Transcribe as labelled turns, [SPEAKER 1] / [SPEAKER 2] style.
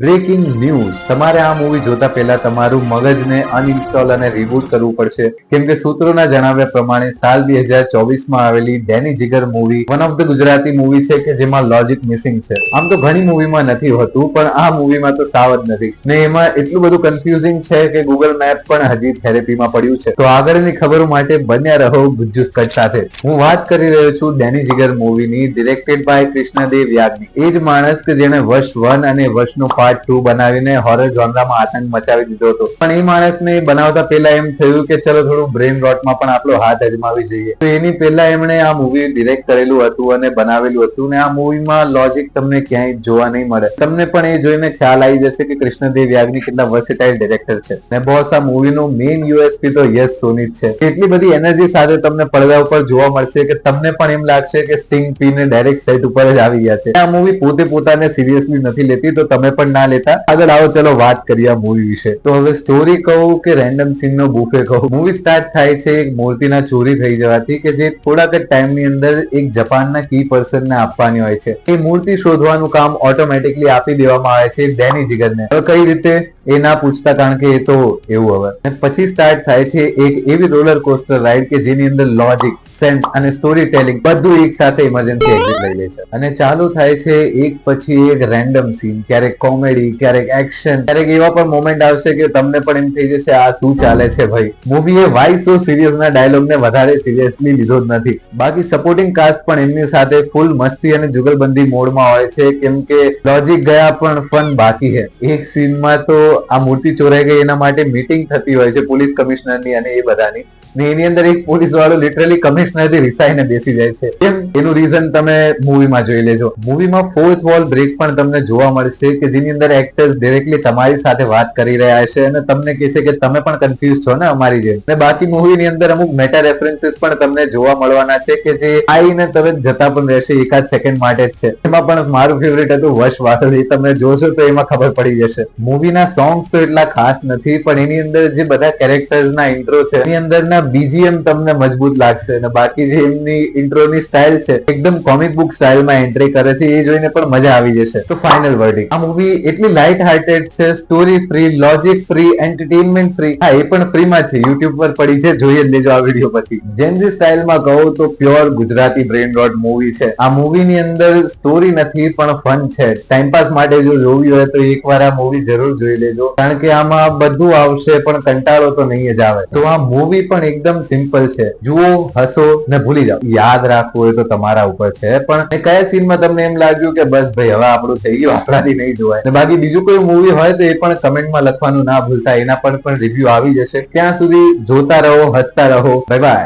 [SPEAKER 1] Breaking news તમારે આ movie જોતા પહેલા તમારું મગજને અનઇન્સ્ટોલ અને રીબૂટ કરવું પડશે કેમ કે સૂત્રોના જણાવ્યા પ્રમાણે સાલ 2024માં આવેલી Danny Jigar movie one of the Gujarati movie છે કે જેમાં લોજિક મિસિંગ છે. આમ તો ઘણી મૂવીમાં નથી હોતું પણ આ મૂવીમાં તો સાવ જ નથી ને એમાં એટલું બધું કન્ફ્યુઝિંગ છે કે ગૂગલ મેપ પણ હજી થેરેપીમાં પડ્યું છે. તો આગળની ખબરો માટે બન્યા રહો ગુજ્જુ સ્કટ સાથે. હું વાત કરી રહ્યો છું ડેની જીગર મૂવીની, ડિરેક્ટેડ બાય કૃષ્ણદેવ યાજ્ઞિક. એ જ માણસ કે જેણે વર્ષ 1 અને વર્ષનો પાર્ટ 2 બનાવીને હોરર જોનરામાં આતંક મચાવી દીધો હતો. પણ એ માણસને બનાવતા પહેલા એમ થયું કે ચલો થોડું બ્રેન રોટમાં પણ આપણો હાથ અજમાવી જોઈએ. તો એની પહેલા એમણે આ મૂવી ડિરેક્ટ કરેલું હતું અને બનાવેલું હતું ને આ મૂવીમાં લોજિક તમને ક્યાંય જોવા નહીં મળે. તમને પણ એ જોઈને ખ્યાલ આવી જશે કે કૃષ્ણદેવ યાજ્ઞિક કેટલા વર્સેટાઇલ ડિરેક્ટર છે. ને બોસ આ મૂવીનું મેઇન યુએસપી તો યશ સોની જ છે. એટલી બધી એનર્જી સાથે તમને પડદા ઉપર જોવા મળશે કે તમને પણ એમ લાગશે કે સ્ટિંગ પીને ડાયરેક્ટ સેટ ઉપર જ આવી ગયા છે. આ મૂવી પોતે પોતાને સિરિયસલી નથી લેતી તો તમે પણ ના લેતા. આગળ આવો ચલો વાત કરીએ આ મૂવી વિશે. તો હવે સ્ટોરી કહું કે રેન્ડમ સીન નો બુફે કહું. મૂવી સ્ટાર્ટ થાય છે એક મૂર્તિના ચોરી થઈ જવાથી કે જે થોડાક જ ટાઈમની અંદર એક જાપાનના કી પર્સનને આપવાની હોય છે. એ મૂર્તિ શોધવાનું કામ ઓટોમેટિકલી આપી દેવામાં આવે છે ડેની જીગરને. હવે કઈ રીતે એ ના પૂછતા કારણ કે એ તો એવું હવે પછી સ્ટાર્ટ થાય છે એક એવી રોલર કોસ્ટર રાઈડ કે જેની અંદર લોજિક, સેન્સ અને સ્ટોરી ટેલિંગ બધું એક સાથે ઇમરજન્સી એક્ઝિટ લઈ લે છે અને ચાલુ થાય છે એક પછી એક રેન્ડમ સીન. ક્યારેક કોમેડી, ક્યારેક એક્શન, ક્યારેક એવા પણ મોમેન્ટ આવશે કે તમને પણ એમ થઈ જશે આ શું ચાલે છે ભાઈ. મૂવીએ વાય સો સિરિયસ ના ડાયલોગ ને વધારે સિરિયસલી લીધો જ નથી. બાકી સપોર્ટિંગ કાસ્ટ પણ એમની સાથે ફૂલ મસ્તી અને જુગલબંધી મોડમાં હોય છે કેમ કે લોજિક ગયા પણ ફન બાકી છે. એક સીનમાં તો આ મૂર્તિ ચોરાઈ ગઈ એના માટે મીટિંગ થતી હોય છે પોલીસ કમિશનરની અને એ બધાની. ને એની અંદર એક પોલીસ વાળો લિટરલી કમિશનર થી રિસાઈને બેસી જાય છે. કેમ એનું રીઝન તમે મૂવીમાં જોઈ લેજો. મૂવીમાં ફોર્થ વોલ બ્રેક પણ તમને જોવા મળશે કે જેની અંદર એક્ટર્સ ડાયરેક્ટલી તમારી સાથે વાત કરી રહ્યા છે અને તમને કહેશે કે તમે પણ કન્ફ્યુઝ છો ને અમારી જેમ. ને બાકી મૂવીની અંદર અમુક મેટા રેફરન્સીસ પણ તમને જોવા મળવાના છે કે જે આઈને તમે જતા પણ રહેશે એકાદ સેકન્ડ માટે જ છે. એમાં પણ મારું ફેવરેટ હતું વશ વાદળ. એ તમે જોશો તો એમાં ખબર પડી જશે. મૂવીના સોંગ્સ તો એટલા ખાસ નથી પણ એની અંદર જે બધા કેરેક્ટર્સના ઇન્ટ્રો છે એની અંદરના બીજીએમ તમને મજબૂત લાગશે અને બાકી જે એમની ઇન્ટ્રોની સ્ટાઇલ છે એકદમ કોમિક બુક સ્ટાઇલમાં એન્ટ્રી કરે છે એ જોઈને પણ મજા આવી જશે. તો ફાઇનલ વર્ડિક, આ મૂવી એટલી લાઇટ હાર્ટેડ છે, story free, logic free, entertainment free. હા, એ પણ ફ્રીમાં છે, યુટ્યુબ પર પડી છે, જોઈ જ લેજો આ વિડીયો પછી. જેનજી સ્ટાઇલમાં કહું તો પ્યોર ગુજરાતી બ્રેન રોટ મૂવી છે. આ મૂવીની અંદર સ્ટોરી નથી પણ ફન છે. ટાઈમપાસ માટે જો જોવી હોય તો એકવાર આ મૂવી જરૂર જોઈ લેજો કારણ કે આમાં બધું આવશે પણ કંટાળો તો નહીં જ આવે. તો આ મૂવી પણ એકદમ સિમ્પલ છે. જુઓ, હસો ને ભૂલી જાઓ. યાદ રાખવું હોય તો તમારા ઉપર છે પણ કયા સીનમાં તમને એમ લાગ્યું કે બસ ભાઈ હવે આપણું થઈ ગયું, આપણાથી નહીં જોવાય. ને બાકી બીજું કોઈ મૂવી હોય તો એ પણ કમેન્ટમાં લખવાનું ના ભૂલતા. એના પર પણ રિવ્યુ આવી જશે. ત્યાં સુધી જોતા રહો, હસતા રહો. Bye bye.